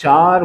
4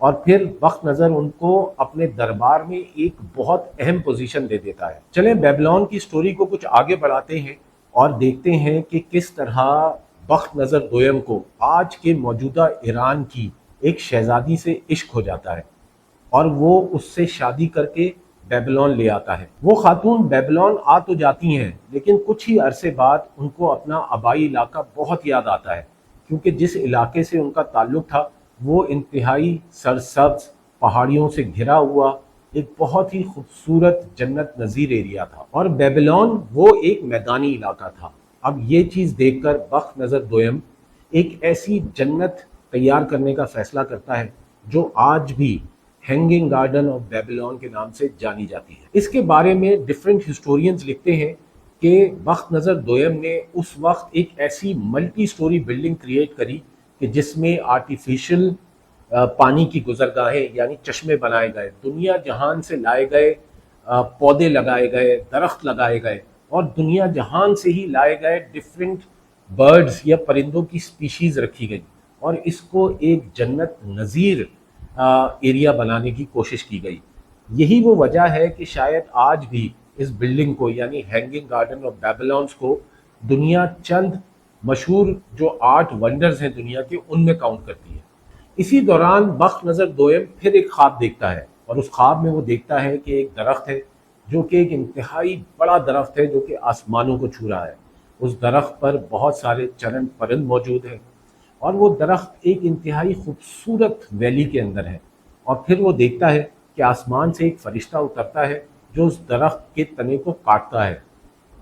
اور پھر بخت نظر ان کو اپنے دربار میں ایک بہت اہم پوزیشن دے دیتا ہے۔ چلیں بیبلون کی سٹوری کو کچھ آگے بڑھاتے ہیں اور دیکھتے ہیں کہ کس طرح بخت نظر دویم کو آج کے موجودہ ایران کی ایک شہزادی سے عشق ہو جاتا ہے اور وہ اس سے شادی کر کے بیبلون لے آتا ہے۔ وہ خاتون بیبلون آ تو جاتی ہیں لیکن کچھ ہی عرصے بعد ان کو اپنا آبائی علاقہ بہت یاد آتا ہے، کیونکہ جس علاقے سے ان کا تعلق تھا وہ انتہائی سرسبز پہاڑیوں سے گھرا ہوا ایک بہت ہی خوبصورت جنت نظیر ایریا تھا، اور بیبلون وہ ایک میدانی علاقہ تھا۔ اب یہ چیز دیکھ کر بخت نظر دویم ایک ایسی جنت تیار کرنے کا فیصلہ کرتا ہے جو آج بھی ہینگنگ گارڈن آف بیبلون کے نام سے جانی جاتی ہے۔ اس کے بارے میں ڈیفرنٹ ہسٹورینز لکھتے ہیں کہ بخت نظر دویم نے اس وقت ایک ایسی ملٹی سٹوری بلڈنگ کریٹ کری کہ جس میں آرٹیفیشل پانی کی گزرگاہیں یعنی چشمے بنائے گئے، دنیا جہان سے لائے گئے پودے لگائے گئے، درخت لگائے گئے، اور دنیا جہان سے ہی لائے گئے ڈیفرنٹ برڈز یا پرندوں کی سپیشیز رکھی گئی، اور اس کو ایک جنت نظیر ایریا بنانے کی کوشش کی گئی۔ یہی وہ وجہ ہے کہ شاید آج بھی اس بلڈنگ کو یعنی ہینگنگ گارڈن آف بیبلونز کو دنیا چند مشہور جو آرٹ ونڈرز ہیں دنیا کے ان میں کاؤنٹ کرتی ہے۔ اسی دوران بخت نظر دویم پھر ایک خواب دیکھتا ہے، اور اس خواب میں وہ دیکھتا ہے کہ ایک درخت ہے جو کہ ایک انتہائی بڑا درخت ہے جو کہ آسمانوں کو چھو رہا ہے۔ اس درخت پر بہت سارے چرند پرند موجود ہیں، اور وہ درخت ایک انتہائی خوبصورت ویلی کے اندر ہے۔ اور پھر وہ دیکھتا ہے کہ آسمان سے ایک فرشتہ اترتا ہے جو اس درخت کے تنے کو کاٹتا ہے،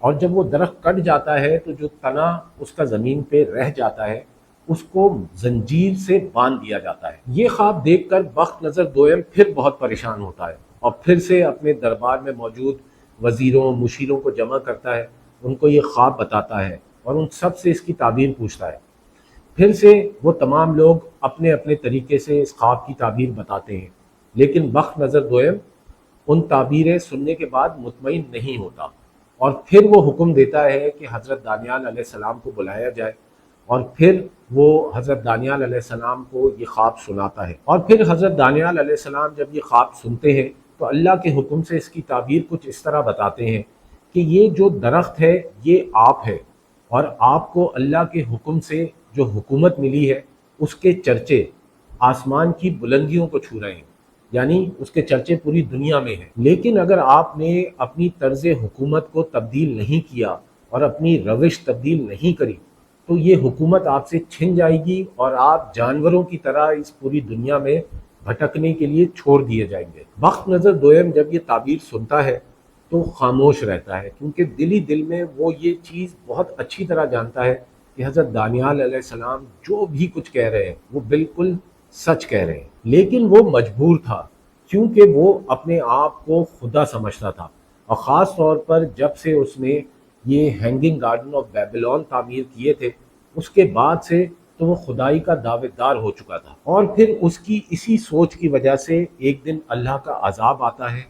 اور جب وہ درخت کٹ جاتا ہے تو جو تنا اس کا زمین پہ رہ جاتا ہے اس کو زنجیر سے باندھ دیا جاتا ہے۔ یہ خواب دیکھ کر بخت نظر دویم پھر بہت پریشان ہوتا ہے اور پھر سے اپنے دربار میں موجود وزیروں مشیروں کو جمع کرتا ہے، ان کو یہ خواب بتاتا ہے اور ان سب سے اس کی تعبیر پوچھتا ہے۔ پھر سے وہ تمام لوگ اپنے اپنے طریقے سے اس خواب کی تعبیر بتاتے ہیں، لیکن بخت نظر دویم ان تعبیریں سننے کے بعد مطمئن نہیں ہوتا، اور پھر وہ حکم دیتا ہے کہ حضرت دانیال علیہ السلام کو بلایا جائے، اور پھر وہ حضرت دانیال علیہ السلام کو یہ خواب سناتا ہے۔ اور پھر حضرت دانیال علیہ السلام جب یہ خواب سنتے ہیں تو اللہ کے حکم سے اس کی تعبیر کچھ اس طرح بتاتے ہیں کہ یہ جو درخت ہے یہ آپ ہے، اور آپ کو اللہ کے حکم سے جو حکومت ملی ہے اس کے چرچے آسمان کی بلندیوں کو چھو رہے ہیں، یعنی اس کے چرچے پوری دنیا میں ہیں۔ لیکن اگر آپ نے اپنی طرز حکومت کو تبدیل نہیں کیا اور اپنی روش تبدیل نہیں کری تو یہ حکومت آپ سے چھن جائے گی اور آپ جانوروں کی طرح اس پوری دنیا میں بھٹکنے کے لیے چھوڑ دیے جائیں گے۔ بخت نظر دویم جب یہ تعبیر سنتا ہے تو خاموش رہتا ہے، کیونکہ دل ہی دل میں وہ یہ چیز بہت اچھی طرح جانتا ہے کہ حضرت دانیال علیہ السلام جو بھی کچھ کہہ رہے ہیں وہ بالکل سچ کہہ رہے ہیں، لیکن وہ مجبور تھا کیونکہ وہ اپنے آپ کو خدا سمجھتا تھا، اور خاص طور پر جب سے اس نے یہ ہینگنگ گارڈن آف بیبلون تعمیر کیے تھے اس کے بعد سے تو وہ خدائی کا دعویٰ دار ہو چکا تھا، اور پھر اس کی اسی سوچ کی وجہ سے ایک دن اللہ کا عذاب آتا ہے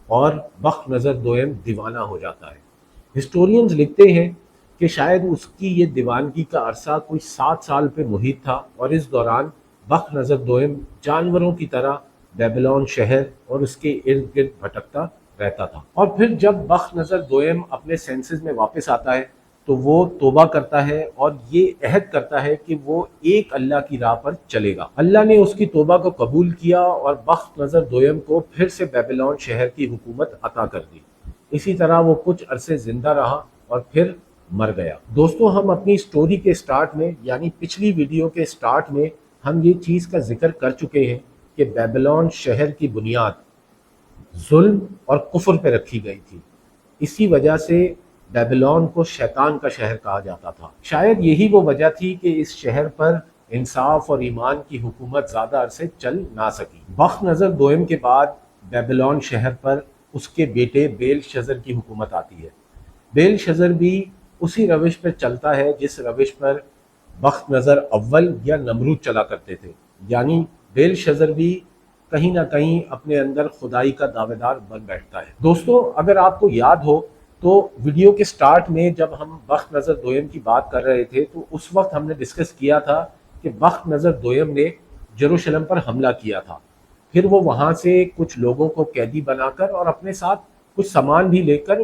اور بخت نظر دویم دیوانہ ہو جاتا ہے۔ ہسٹورینز لکھتے ہیں کہ شاید اس کی یہ دیوانگی کا عرصہ کوئی 7 سال پہ محیط تھا، اور اس دوران بخت نظر دویم جانوروں کی طرح بیبلون شہر اور اس کے ارد گرد بھٹکتا رہتا تھا۔ اور پھر جب بخت نظر دویم اپنے سینسز میں واپس آتا ہے تو وہ توبہ کرتا ہے اور یہ عہد کرتا ہے کہ وہ ایک اللہ کی راہ پر چلے گا۔ اللہ نے اس کی توبہ کو قبول کیا اور بخت نظر دویم کو پھر سے بیبلون شہر کی حکومت عطا کر دی۔ اسی طرح وہ کچھ عرصے زندہ رہا اور پھر مر گیا۔ دوستو، ہم اپنی سٹوری کے سٹارٹ میں یعنی پچھلی ویڈیو کے سٹارٹ میں ہم یہ چیز کا ذکر کر چکے ہیں کہ بیبلون شہر کی بنیاد ظلم اور کفر پہ رکھی گئی تھی، اسی وجہ سے بیبلون کو شیطان کا شہر کہا جاتا تھا۔ شاید یہی وہ وجہ تھی کہ اس شہر پر انصاف اور ایمان کی حکومت زیادہ عرصے چل نہ سکی۔ بخت نظر دویم کے بعد بیبلون شہر پر اس کے بیٹے بیل شزر کی حکومت آتی ہے۔ بیل شزر بھی اسی روش پر چلتا ہے جس روش پر بخت نظر اول یا نمرود چلا کرتے تھے، یعنی بیل شزر بھی کہیں نہ کہیں اپنے اندر خدائی کا دعویٰ دار بن بیٹھتا ہے۔ دوستو، اگر آپ کو یاد ہو تو ویڈیو کے سٹارٹ میں جب ہم بخت نظر دویم کی بات کر رہے تھے تو اس وقت ہم نے ڈسکس کیا تھا کہ بخت نظر دویم نے یروشلم پر حملہ کیا تھا، پھر وہ وہاں سے کچھ لوگوں کو قیدی بنا کر اور اپنے ساتھ کچھ سامان بھی لے کر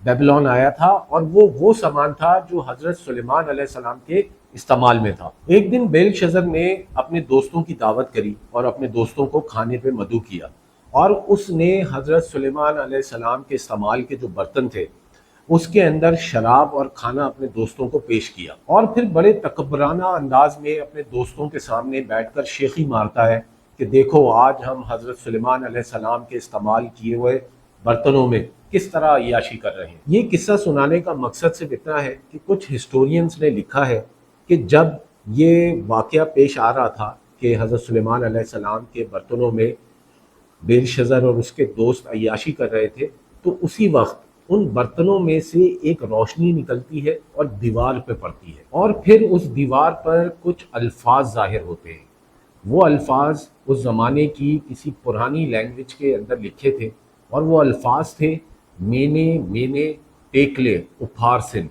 بیبلون آیا تھا، اور وہ سامان تھا جو حضرت سلیمان علیہ السلام کے استعمال میں تھا۔ ایک دن بیلشزر نے اپنے دوستوں کی دعوت کری اور اپنے دوستوں کو کھانے پہ مدعو کیا، اور اس نے حضرت سلیمان علیہ السلام کے استعمال کے جو برتن تھے اس کے اندر شراب اور کھانا اپنے دوستوں کو پیش کیا، اور پھر بڑے تکبرانہ انداز میں اپنے دوستوں کے سامنے بیٹھ کر شیخی مارتا ہے کہ دیکھو آج ہم حضرت سلیمان علیہ السلام کے استعمال کیے ہوئے برتنوں میں کس طرح عیاشی کر رہے ہیں۔ یہ قصہ سنانے کا مقصد صرف اتنا ہے کہ کچھ ہسٹورینز نے لکھا ہے کہ جب یہ واقعہ پیش آ رہا تھا کہ حضرت سلیمان علیہ السلام کے برتنوں میں بیلشزر اور اس کے دوست عیاشی کر رہے تھے، تو اسی وقت ان برتنوں میں سے ایک روشنی نکلتی ہے اور دیوار پہ پڑتی ہے، اور پھر اس دیوار پر کچھ الفاظ ظاہر ہوتے ہیں۔ وہ الفاظ اس زمانے کی کسی پرانی لینگویج کے اندر لکھے تھے، اور وہ الفاظ تھے مینے ٹیکلے اپھارسن۔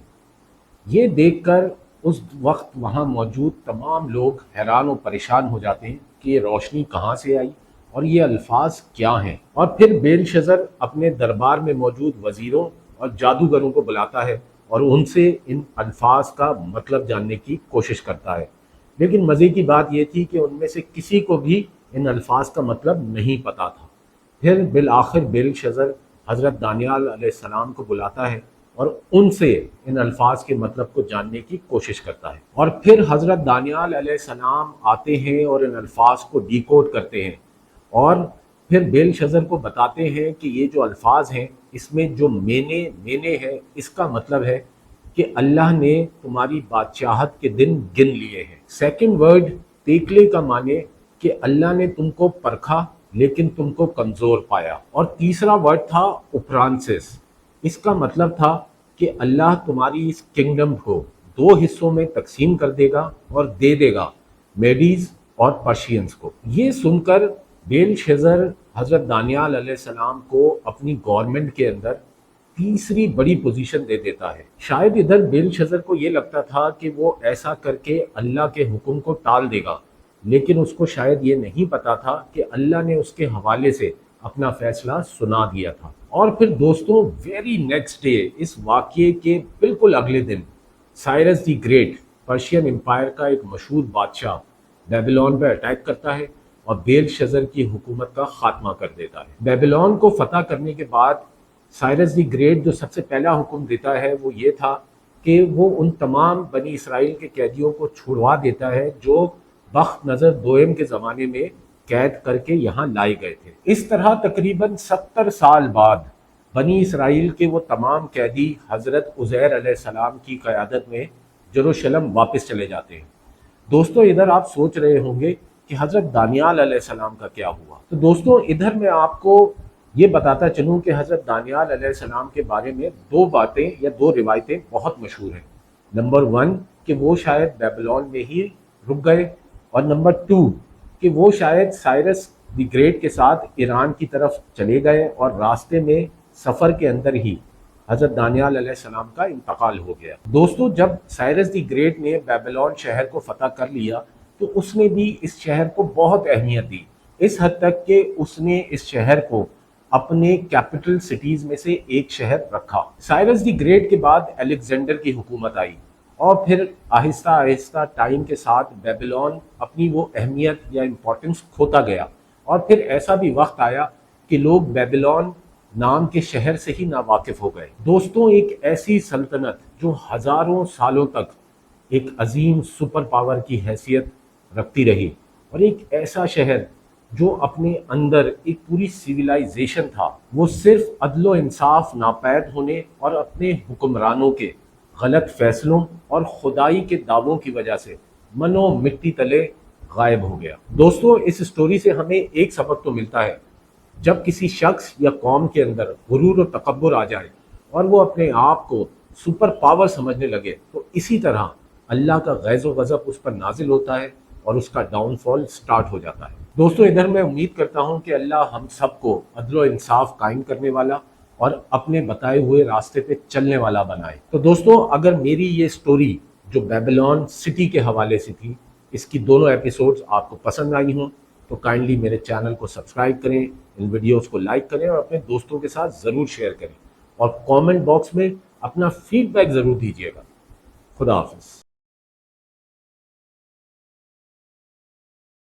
یہ دیکھ کر اس وقت وہاں موجود تمام لوگ حیران و پریشان ہو جاتے ہیں کہ یہ روشنی کہاں سے آئی اور یہ الفاظ کیا ہیں، اور پھر بیلشزر اپنے دربار میں موجود وزیروں اور جادوگروں کو بلاتا ہے اور ان سے ان الفاظ کا مطلب جاننے کی کوشش کرتا ہے، لیکن مزے کی بات یہ تھی کہ ان میں سے کسی کو بھی ان الفاظ کا مطلب نہیں پتا تھا۔ پھر بالآخر بیلشزر حضرت دانیال علیہ السلام کو بلاتا ہے اور ان سے ان الفاظ کے مطلب کو جاننے کی کوشش کرتا ہے، اور پھر حضرت دانیال علیہ السلام آتے ہیں اور ان الفاظ کو ڈیکوڈ کرتے ہیں، اور پھر بیلشزر کو بتاتے ہیں کہ یہ جو الفاظ ہیں اس میں جو مینے ہے اس کا مطلب ہے کہ اللہ نے تمہاری بادشاہت کے دن گن لیے ہیں۔ سیکنڈ ورڈ تیکلے کا معنی کہ اللہ نے تم کو پرکھا لیکن تم کو کمزور پایا، اور تیسرا ورڈ تھا اوپرانسس۔ اس کا مطلب تھا کہ اللہ تمہاری اس کنگڈم کو دو حصوں میں تقسیم کر دے گا اور دے دے گا میڈیز اور پرشینز کو۔ یہ سن کر بیلشزر حضرت دانیال علیہ السلام کو اپنی گورنمنٹ کے اندر تیسری بڑی پوزیشن دے دیتا ہے۔ شاید ادھر بیلشزر کو یہ لگتا تھا کہ وہ ایسا کر کے اللہ کے حکم کو ٹال دے گا، لیکن اس کو شاید یہ نہیں پتا تھا کہ اللہ نے اس کے حوالے سے اپنا فیصلہ سنا دیا تھا۔ اور پھر دوستوں ویری نیکسٹ ڈے، اس واقعے کے بالکل اگلے دن، Cyrus the Great Persian Empire کا ایک مشہور بادشاہ بیبلون پہ اٹیک کرتا ہے اور بیلشزر کی حکومت کا خاتمہ کر دیتا ہے۔ بیبلون کو فتح کرنے کے بعد سائرس دی گریٹ جو سب سے پہلا حکم دیتا ہے وہ یہ تھا کہ وہ ان تمام بنی اسرائیل کے قیدیوں کو چھڑوا دیتا ہے جو بخت نظر دوئم کے زمانے میں قید کر کے یہاں لائے گئے تھے۔ اس طرح تقریباً 70 سال بعد بنی اسرائیل کے وہ تمام قیدی حضرت عزیر علیہ السلام کی قیادت میں یروشلم واپس چلے جاتے ہیں۔ دوستو ادھر آپ سوچ رہے ہوں گے کہ حضرت دانیال علیہ السلام کا کیا ہوا؟ تو دوستو ادھر میں آپ کو یہ بتاتا چلوں کہ حضرت دانیال علیہ السلام کے بارے میں دو باتیں یا دو روایتیں بہت مشہور ہیں۔ نمبر 1 کہ وہ شاید بیبلون میں ہی رک گئے، اور نمبر 2 کہ وہ شاید سائرس دی گریٹ کے ساتھ ایران کی طرف چلے گئے اور راستے میں سفر کے اندر ہی حضرت دانیال علیہ السلام کا انتقال ہو گیا۔ دوستو جب سائرس دی گریٹ نے بیبلون شہر کو فتح کر لیا تو اس نے بھی اس شہر کو بہت اہمیت دی، اس حد تک کہ اس نے اس شہر کو اپنے کیپٹل سٹیز میں سے ایک شہر رکھا۔ سائرس دی گریٹ کے بعد الیگزینڈر کی حکومت آئی، اور پھر آہستہ آہستہ ٹائم کے ساتھ بیبلون اپنی وہ اہمیت یا امپورٹنس کھوتا گیا، اور پھر ایسا بھی وقت آیا کہ لوگ بیبلون نام کے شہر سے ہی ناواقف ہو گئے۔ دوستوں ایک ایسی سلطنت جو ہزاروں سالوں تک ایک عظیم سپر پاور کی حیثیت رکھتی رہی، اور ایک ایسا شہر جو اپنے اندر ایک پوری سویلائزیشن تھا، وہ صرف عدل و انصاف ناپید ہونے اور اپنے حکمرانوں کے غلط فیصلوں اور خدائی کے دعووں کی وجہ سے منو مٹی تلے غائب ہو گیا۔ دوستو اس سٹوری سے ہمیں ایک سبق تو ملتا ہے، جب کسی شخص یا قوم کے اندر غرور و تکبر آ جائے اور وہ اپنے آپ کو سپر پاور سمجھنے لگے تو اسی طرح اللہ کا غیظ و غضب اس پر نازل ہوتا ہے اور اس کا ڈاؤن فال سٹارٹ ہو جاتا ہے۔ دوستو ادھر میں امید کرتا ہوں کہ اللہ ہم سب کو عدل و انصاف قائم کرنے والا اور اپنے بتائے ہوئے راستے پہ چلنے والا بنائے۔ تو دوستو اگر میری یہ سٹوری جو بیبلون سٹی کے حوالے سے تھی، اس کی دونوں ایپیسوڈز آپ کو پسند آئی ہوں تو کائنڈلی میرے چینل کو سبسکرائب کریں، ان ویڈیوز کو لائک کریں اور اپنے دوستوں کے ساتھ ضرور شیئر کریں، اور کامنٹ باکس میں اپنا فیڈ بیک ضرور دیجیے گا۔ خدا حافظ۔